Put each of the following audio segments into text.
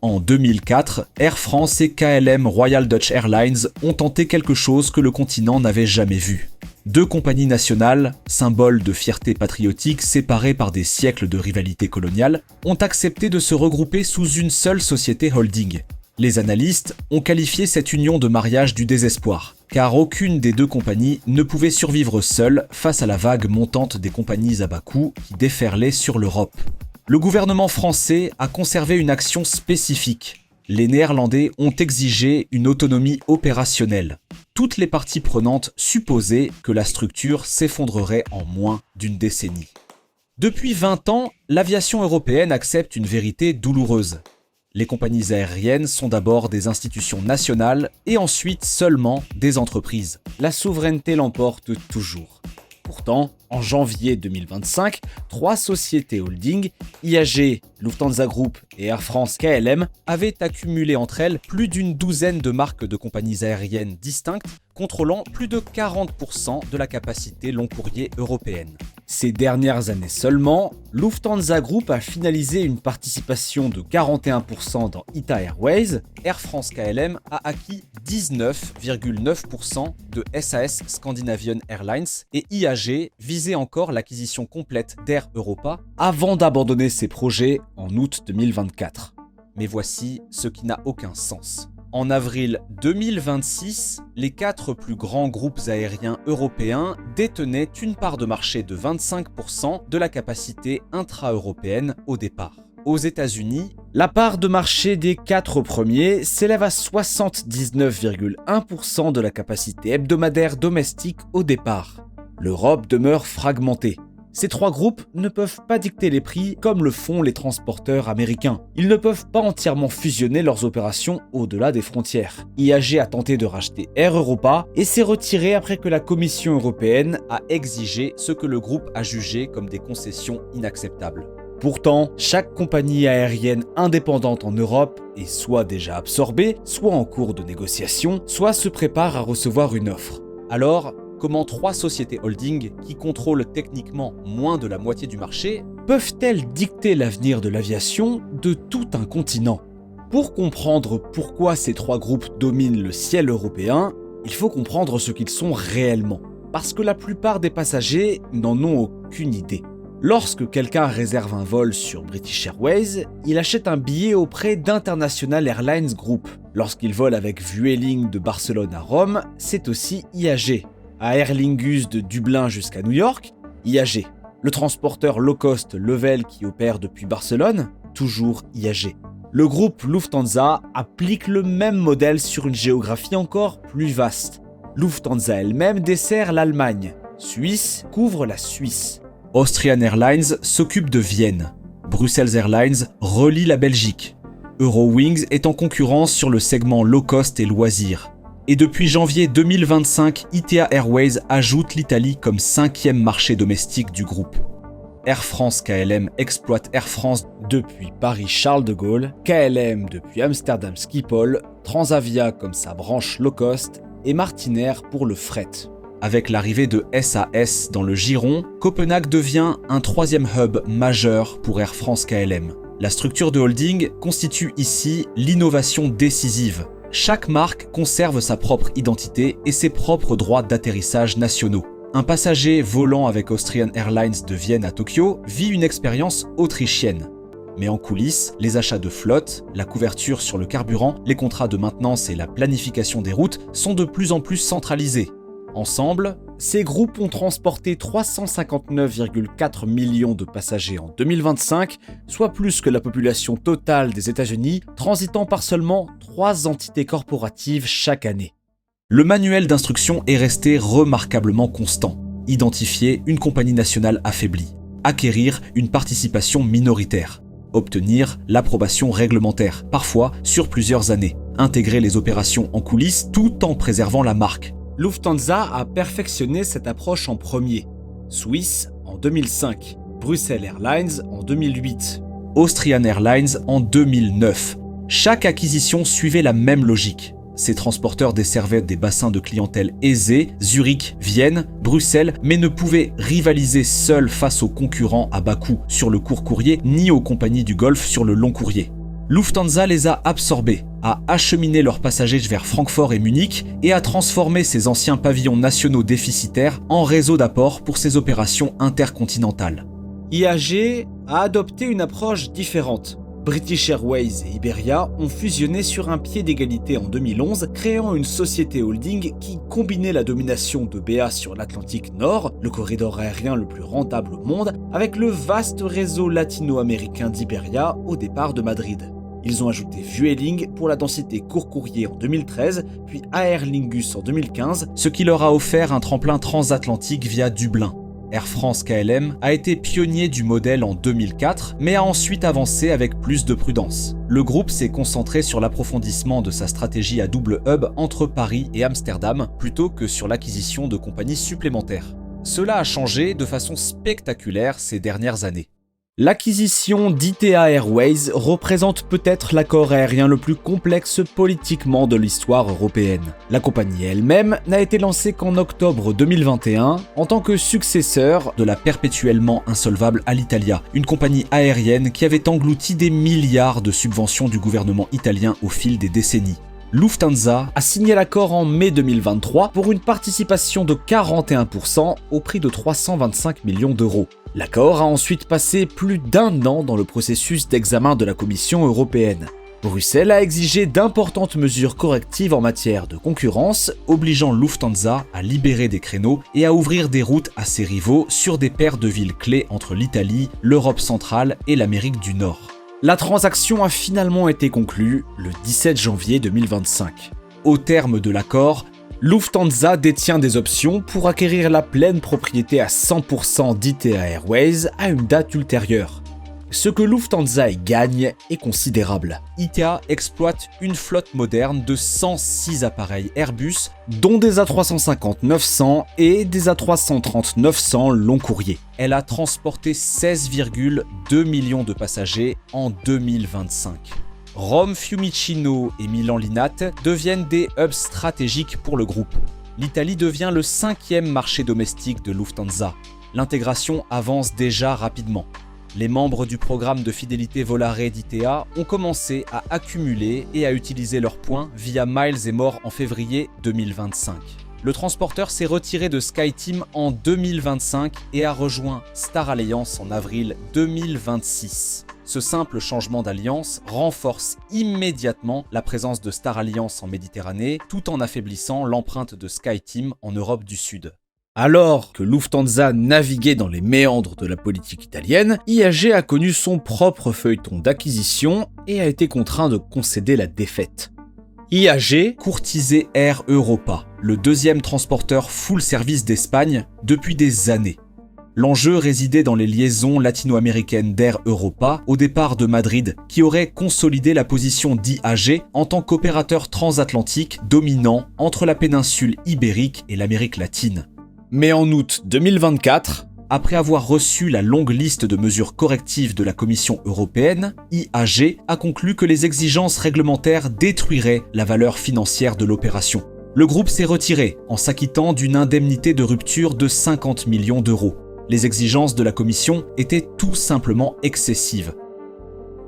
En 2004, Air France et KLM Royal Dutch Airlines ont tenté quelque chose que le continent n'avait jamais vu. Deux compagnies nationales, symboles de fierté patriotique séparées par des siècles de rivalité coloniale, ont accepté de se regrouper sous une seule société holding. Les analystes ont qualifié cette union de mariage du désespoir, car aucune des deux compagnies ne pouvait survivre seule face à la vague montante des compagnies à bas coût qui déferlaient sur l'Europe. Le gouvernement français a conservé une action spécifique. Les Néerlandais ont exigé une autonomie opérationnelle. Toutes les parties prenantes supposaient que la structure s'effondrerait en moins d'une décennie. Depuis 20 ans, l'aviation européenne accepte une vérité douloureuse. Les compagnies aériennes sont d'abord des institutions nationales et ensuite seulement des entreprises. La souveraineté l'emporte toujours. Pourtant, en janvier 2025, 3 sociétés holding, IAG, Lufthansa Group et Air France KLM, avaient accumulé entre elles plus d'une douzaine de marques de compagnies aériennes distinctes, contrôlant plus de 40% de la capacité long courrier européenne. Ces dernières années seulement, Lufthansa Group a finalisé une participation de 41% dans ITA Airways, Air France KLM a acquis 19,9% de SAS Scandinavian Airlines et IAG visait encore l'acquisition complète d'Air Europa avant d'abandonner ses projets en août 2024. Mais voici ce qui n'a aucun sens. En avril 2026, les 4 plus grands groupes aériens européens détenaient une part de marché de 25% de la capacité intra-européenne au départ. Aux États-Unis, la part de marché des 4 premiers s'élève à 79,1% de la capacité hebdomadaire domestique au départ. L'Europe demeure fragmentée. Ces 3 groupes ne peuvent pas dicter les prix comme le font les transporteurs américains. Ils ne peuvent pas entièrement fusionner leurs opérations au-delà des frontières. IAG a tenté de racheter Air Europa et s'est retiré après que la Commission européenne a exigé ce que le groupe a jugé comme des concessions inacceptables. Pourtant, chaque compagnie aérienne indépendante en Europe est soit déjà absorbée, soit en cours de négociation, soit se prépare à recevoir une offre. Alors, comment 3 sociétés holding, qui contrôlent techniquement moins de la moitié du marché, peuvent-elles dicter l'avenir de l'aviation de tout un continent ? Pour comprendre pourquoi ces 3 groupes dominent le ciel européen, il faut comprendre ce qu'ils sont réellement. Parce que la plupart des passagers n'en ont aucune idée. Lorsque quelqu'un réserve un vol sur British Airways, il achète un billet auprès d'International Airlines Group. Lorsqu'il vole avec Vueling de Barcelone à Rome, c'est aussi IAG. À Aer Lingus de Dublin jusqu'à New York, IAG. Le transporteur low-cost Level qui opère depuis Barcelone, toujours IAG. Le groupe Lufthansa applique le même modèle sur une géographie encore plus vaste. Lufthansa elle-même dessert l'Allemagne. Suisse couvre la Suisse. Austrian Airlines s'occupe de Vienne. Brussels Airlines relie la Belgique. Eurowings est en concurrence sur le segment low-cost et loisirs. Et depuis janvier 2025, ITA Airways ajoute l'Italie comme 5e marché domestique du groupe. Air France KLM exploite Air France depuis Paris-Charles de Gaulle, KLM depuis Amsterdam Schiphol, Transavia comme sa branche low cost et Martinair pour le fret. Avec l'arrivée de SAS dans le giron, Copenhague devient un 3e hub majeur pour Air France KLM. La structure de holding constitue ici l'innovation décisive. Chaque marque conserve sa propre identité et ses propres droits d'atterrissage nationaux. Un passager volant avec Austrian Airlines de Vienne à Tokyo vit une expérience autrichienne. Mais en coulisses, les achats de flotte, la couverture sur le carburant, les contrats de maintenance et la planification des routes sont de plus en plus centralisés. Ensemble, ces groupes ont transporté 359,4 millions de passagers en 2025, soit plus que la population totale des États-Unis, transitant par seulement 3 entités corporatives chaque année. Le manuel d'instruction est resté remarquablement constant. Identifier une compagnie nationale affaiblie, acquérir une participation minoritaire, obtenir l'approbation réglementaire, parfois sur plusieurs années, intégrer les opérations en coulisses tout en préservant la marque. Lufthansa a perfectionné cette approche en premier. Swiss en 2005, Brussels Airlines en 2008, Austrian Airlines en 2009. Chaque acquisition suivait la même logique. Ces transporteurs desservaient des bassins de clientèle aisés, Zurich, Vienne, Bruxelles, mais ne pouvaient rivaliser seuls face aux concurrents à bas coût sur le court courrier ni aux compagnies du Golfe sur le long courrier. Lufthansa les a absorbés, a acheminé leurs passagers vers Francfort et Munich et a transformé ces anciens pavillons nationaux déficitaires en réseau d'apport pour ses opérations intercontinentales. IAG a adopté une approche différente. British Airways et Iberia ont fusionné sur un pied d'égalité en 2011, créant une société holding qui combinait la domination de BA sur l'Atlantique Nord, le corridor aérien le plus rentable au monde, avec le vaste réseau latino-américain d'Iberia au départ de Madrid. Ils ont ajouté Vueling pour la densité court-courrier en 2013, puis Aer Lingus en 2015, ce qui leur a offert un tremplin transatlantique via Dublin. Air France KLM a été pionnier du modèle en 2004, mais a ensuite avancé avec plus de prudence. Le groupe s'est concentré sur l'approfondissement de sa stratégie à double hub entre Paris et Amsterdam, plutôt que sur l'acquisition de compagnies supplémentaires. Cela a changé de façon spectaculaire ces dernières années. L'acquisition d'ITA Airways représente peut-être l'accord aérien le plus complexe politiquement de l'histoire européenne. La compagnie elle-même n'a été lancée qu'en octobre 2021 en tant que successeur de la perpétuellement insolvable Alitalia, une compagnie aérienne qui avait englouti des milliards de subventions du gouvernement italien au fil des décennies. Lufthansa a signé l'accord en mai 2023 pour une participation de 41% au prix de 325 millions d'euros. L'accord a ensuite passé plus d'1 an dans le processus d'examen de la Commission européenne. Bruxelles a exigé d'importantes mesures correctives en matière de concurrence, obligeant Lufthansa à libérer des créneaux et à ouvrir des routes à ses rivaux sur des paires de villes clés entre l'Italie, l'Europe centrale et l'Amérique du Nord. La transaction a finalement été conclue le 17 janvier 2025. Au terme de l'accord, Lufthansa détient des options pour acquérir la pleine propriété à 100% d'ITA Airways à une date ultérieure. Ce que Lufthansa y gagne est considérable. ITA exploite une flotte moderne de 106 appareils Airbus, dont des A350-900 et des A330-900 long courrier. Elle a transporté 16,2 millions de passagers en 2025. Rome Fiumicino et Milan Linate deviennent des hubs stratégiques pour le groupe. L'Italie devient le 5e marché domestique de Lufthansa. L'intégration avance déjà rapidement. Les membres du programme de fidélité Volare d'ITA ont commencé à accumuler et à utiliser leurs points via Miles & More en février 2025. Le transporteur s'est retiré de SkyTeam en 2025 et a rejoint Star Alliance en avril 2026. Ce simple changement d'alliance renforce immédiatement la présence de Star Alliance en Méditerranée, tout en affaiblissant l'empreinte de SkyTeam en Europe du Sud. Alors que Lufthansa naviguait dans les méandres de la politique italienne, IAG a connu son propre feuilleton d'acquisition et a été contraint de concéder la défaite. IAG courtisait Air Europa, le deuxième transporteur full service d'Espagne depuis des années. L'enjeu résidait dans les liaisons latino-américaines d'Air Europa au départ de Madrid, qui aurait consolidé la position d'IAG en tant qu'opérateur transatlantique dominant entre la péninsule ibérique et l'Amérique latine. Mais en août 2024, après avoir reçu la longue liste de mesures correctives de la Commission européenne, IAG a conclu que les exigences réglementaires détruiraient la valeur financière de l'opération. Le groupe s'est retiré en s'acquittant d'une indemnité de rupture de 50 millions d'euros. Les exigences de la Commission étaient tout simplement excessives.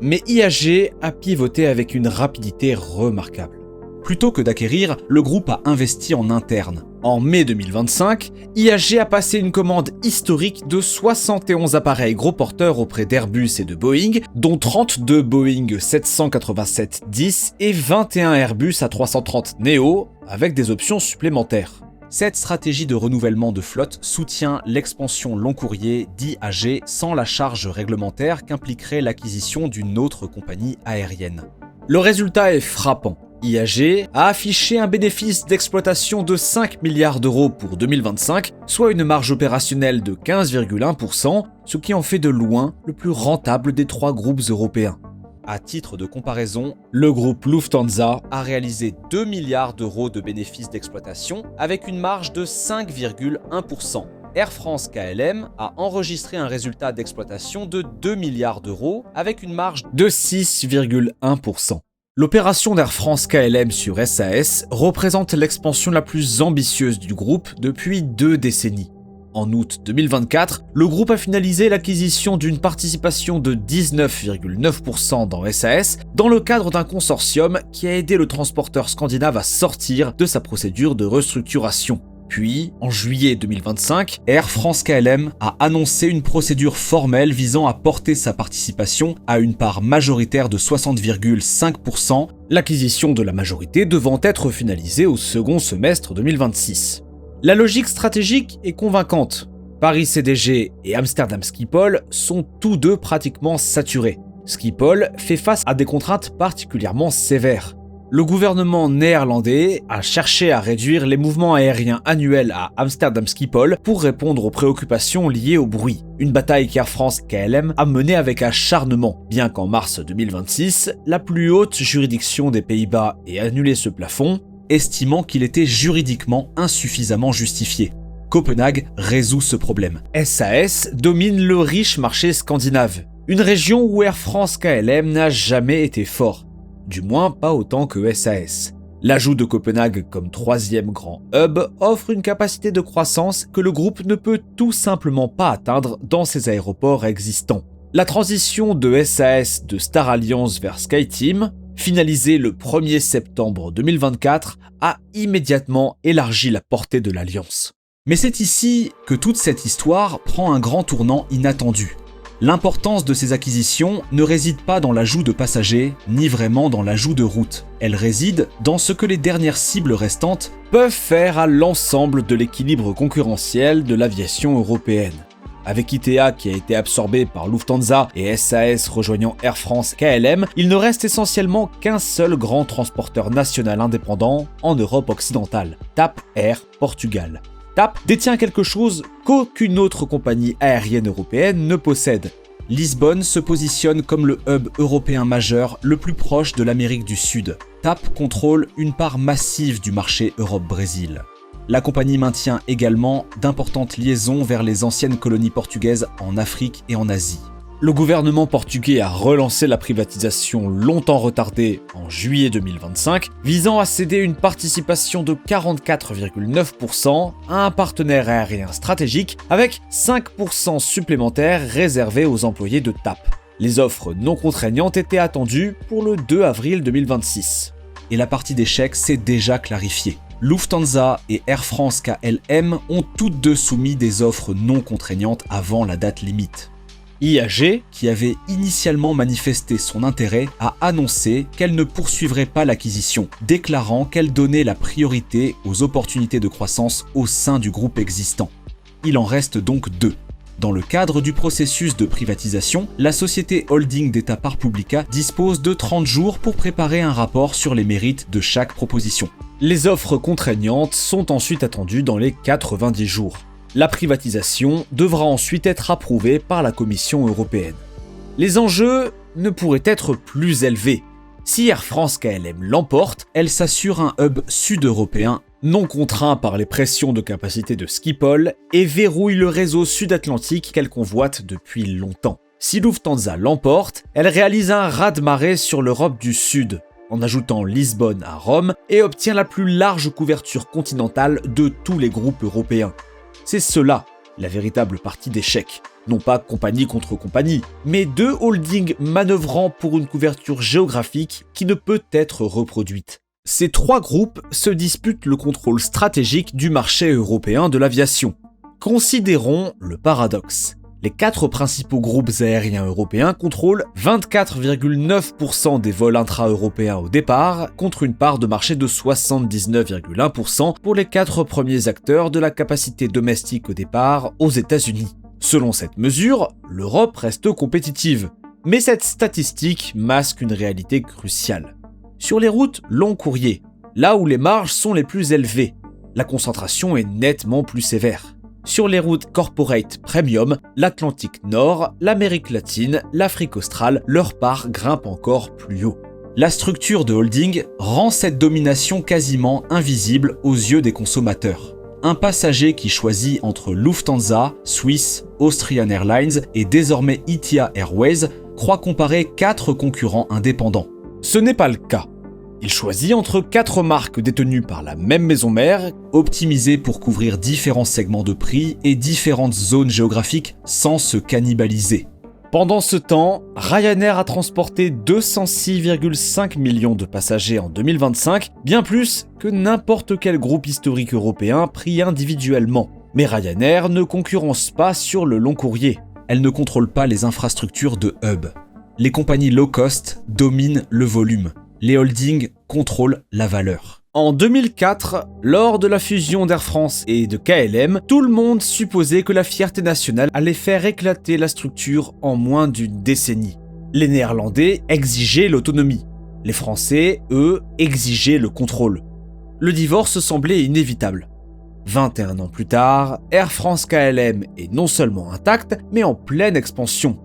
Mais IAG a pivoté avec une rapidité remarquable. Plutôt que d'acquérir, le groupe a investi en interne. En mai 2025, IAG a passé une commande historique de 71 appareils gros porteurs auprès d'Airbus et de Boeing, dont 32 Boeing 787-10 et 21 Airbus A330neo, avec des options supplémentaires. Cette stratégie de renouvellement de flotte soutient l'expansion long courrier d'IAG sans la charge réglementaire qu'impliquerait l'acquisition d'une autre compagnie aérienne. Le résultat est frappant. IAG a affiché un bénéfice d'exploitation de 5 milliards d'euros pour 2025, soit une marge opérationnelle de 15,1%, ce qui en fait de loin le plus rentable des 3 groupes européens. À titre de comparaison, le groupe Lufthansa a réalisé 2 milliards d'euros de bénéfices d'exploitation avec une marge de 5,1%. Air France KLM a enregistré un résultat d'exploitation de 2 milliards d'euros avec une marge de 6,1%. L'opération d'Air France KLM sur SAS représente l'expansion la plus ambitieuse du groupe depuis 2 décennies. En août 2024, le groupe a finalisé l'acquisition d'une participation de 19,9% dans SAS dans le cadre d'un consortium qui a aidé le transporteur scandinave à sortir de sa procédure de restructuration. Puis, en juillet 2025, Air France-KLM a annoncé une procédure formelle visant à porter sa participation à une part majoritaire de 60,5%, l'acquisition de la majorité devant être finalisée au second semestre 2026. La logique stratégique est convaincante. Paris CDG et Amsterdam Schiphol sont tous deux pratiquement saturés. Schiphol fait face à des contraintes particulièrement sévères. Le gouvernement néerlandais a cherché à réduire les mouvements aériens annuels à Amsterdam Schiphol pour répondre aux préoccupations liées au bruit. Une bataille qu'Air France-KLM a menée avec acharnement, bien qu'en mars 2026, la plus haute juridiction des Pays-Bas ait annulé ce plafond, estimant qu'il était juridiquement insuffisamment justifié. Copenhague résout ce problème. SAS domine le riche marché scandinave, une région où Air France-KLM n'a jamais été fort, du moins pas autant que SAS. L'ajout de Copenhague comme troisième grand hub offre une capacité de croissance que le groupe ne peut tout simplement pas atteindre dans ses aéroports existants. La transition de SAS de Star Alliance vers SkyTeam, finalisée le 1er septembre 2024, a immédiatement élargi la portée de l'alliance. Mais c'est ici que toute cette histoire prend un grand tournant inattendu. L'importance de ces acquisitions ne réside pas dans l'ajout de passagers, ni vraiment dans l'ajout de routes. Elle réside dans ce que les dernières cibles restantes peuvent faire à l'ensemble de l'équilibre concurrentiel de l'aviation européenne. Avec ITA qui a été absorbé par Lufthansa et SAS rejoignant Air France-KLM, il ne reste essentiellement qu'un seul grand transporteur national indépendant en Europe occidentale, TAP Air Portugal. TAP détient quelque chose qu'aucune autre compagnie aérienne européenne ne possède. Lisbonne se positionne comme le hub européen majeur le plus proche de l'Amérique du Sud. TAP contrôle une part massive du marché Europe-Brésil. La compagnie maintient également d'importantes liaisons vers les anciennes colonies portugaises en Afrique et en Asie. Le gouvernement portugais a relancé la privatisation longtemps retardée en juillet 2025, visant à céder une participation de 44,9% à un partenaire aérien stratégique avec 5% supplémentaires réservés aux employés de TAP. Les offres non contraignantes étaient attendues pour le 2 avril 2026. Et la partie d'échec s'est déjà clarifiée. Lufthansa et Air France-KLM ont toutes deux soumis des offres non contraignantes avant la date limite. IAG, qui avait initialement manifesté son intérêt, a annoncé qu'elle ne poursuivrait pas l'acquisition, déclarant qu'elle donnait la priorité aux opportunités de croissance au sein du groupe existant. Il en reste donc deux. Dans le cadre du processus de privatisation, la société holding d'État Par Publica dispose de 30 jours pour préparer un rapport sur les mérites de chaque proposition. Les offres contraignantes sont ensuite attendues dans les 90 jours. La privatisation devra ensuite être approuvée par la Commission européenne. Les enjeux ne pourraient être plus élevés. Si Air France-KLM l'emporte, elle s'assure un hub sud-européen non contraint par les pressions de capacité de Schiphol et verrouille le réseau sud-atlantique qu'elle convoite depuis longtemps. Si Lufthansa l'emporte, elle réalise un raz-de-marée sur l'Europe du Sud, en ajoutant Lisbonne à Rome, et obtient la plus large couverture continentale de tous les groupes européens. C'est cela, la véritable partie d'échec. Non pas compagnie contre compagnie, mais deux holdings manœuvrant pour une couverture géographique qui ne peut être reproduite. Ces trois groupes se disputent le contrôle stratégique du marché européen de l'aviation. Considérons le paradoxe. Les quatre principaux groupes aériens européens contrôlent 24,9% des vols intra-européens au départ, contre une part de marché de 79,1% pour les quatre premiers acteurs de la capacité domestique au départ aux États-Unis. Selon cette mesure, l'Europe reste compétitive. Mais cette statistique masque une réalité cruciale. Sur les routes long courrier, là où les marges sont les plus élevées, la concentration est nettement plus sévère. Sur les routes corporate premium, l'Atlantique Nord, l'Amérique latine, l'Afrique australe, leur part grimpe encore plus haut. La structure de holding rend cette domination quasiment invisible aux yeux des consommateurs. Un passager qui choisit entre Lufthansa, Swiss, Austrian Airlines et désormais Etihad Airways croit comparer 4 concurrents indépendants. Ce n'est pas le cas. Il choisit entre 4 marques détenues par la même maison mère, optimisées pour couvrir différents segments de prix et différentes zones géographiques sans se cannibaliser. Pendant ce temps, Ryanair a transporté 206,5 millions de passagers en 2025, bien plus que n'importe quel groupe historique européen pris individuellement. Mais Ryanair ne concurrence pas sur le long courrier. Elle ne contrôle pas les infrastructures de hub. Les compagnies low cost dominent le volume. Les holdings contrôlent la valeur. En 2004, lors de la fusion d'Air France et de KLM, tout le monde supposait que la fierté nationale allait faire éclater la structure en moins d'une décennie. Les Néerlandais exigeaient l'autonomie. Les Français, eux, exigeaient le contrôle. Le divorce semblait inévitable. 21 ans plus tard, Air France KLM est non seulement intacte, mais en pleine expansion.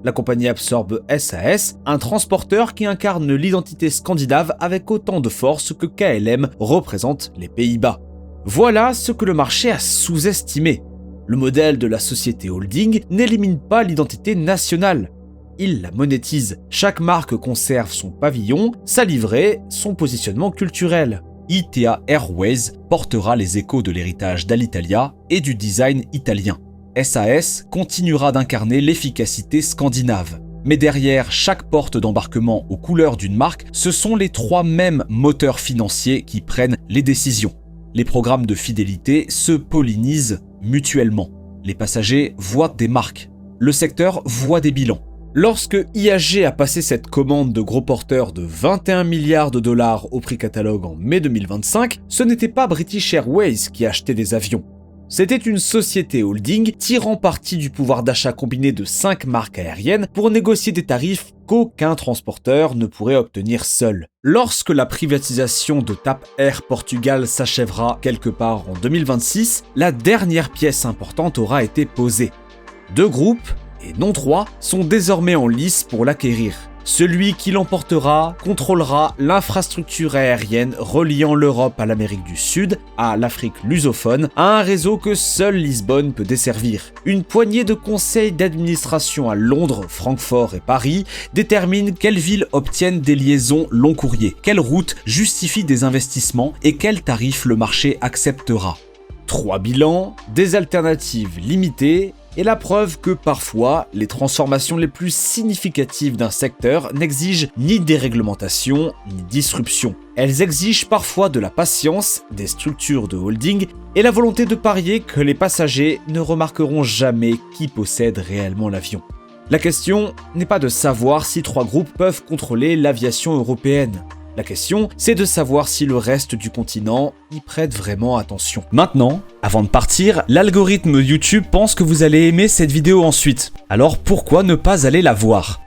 La compagnie absorbe SAS, un transporteur qui incarne l'identité scandinave avec autant de force que KLM représente les Pays-Bas. Voilà ce que le marché a sous-estimé. Le modèle de la société holding n'élimine pas l'identité nationale. Il la monétise. Chaque marque conserve son pavillon, sa livrée, son positionnement culturel. ITA Airways portera les échos de l'héritage d'Alitalia et du design italien. SAS continuera d'incarner l'efficacité scandinave. Mais derrière chaque porte d'embarquement aux couleurs d'une marque, ce sont les 3 mêmes moteurs financiers qui prennent les décisions. Les programmes de fidélité se pollinisent mutuellement. Les passagers voient des marques. Le secteur voit des bilans. Lorsque IAG a passé cette commande de gros porteurs de 21 milliards de dollars au prix catalogue en mai 2025, ce n'était pas British Airways qui achetait des avions. C'était une société holding tirant parti du pouvoir d'achat combiné de 5 marques aériennes pour négocier des tarifs qu'aucun transporteur ne pourrait obtenir seul. Lorsque la privatisation de TAP Air Portugal s'achèvera quelque part en 2026, la dernière pièce importante aura été posée. 2 groupes, et non 3, sont désormais en lice pour l'acquérir. Celui qui l'emportera contrôlera l'infrastructure aérienne reliant l'Europe à l'Amérique du Sud, à l'Afrique lusophone, à un réseau que seule Lisbonne peut desservir. Une poignée de conseils d'administration à Londres, Francfort et Paris détermine quelles villes obtiennent des liaisons long courrier, quelles routes justifient des investissements et quels tarifs le marché acceptera. 3 bilans, des alternatives limitées, et la preuve que parfois, les transformations les plus significatives d'un secteur n'exigent ni déréglementation ni disruption. Elles exigent parfois de la patience, des structures de holding et la volonté de parier que les passagers ne remarqueront jamais qui possède réellement l'avion. La question n'est pas de savoir si 3 groupes peuvent contrôler l'aviation européenne. La question, c'est de savoir si le reste du continent y prête vraiment attention. Maintenant, avant de partir, l'algorithme YouTube pense que vous allez aimer cette vidéo ensuite. Alors pourquoi ne pas aller la voir ?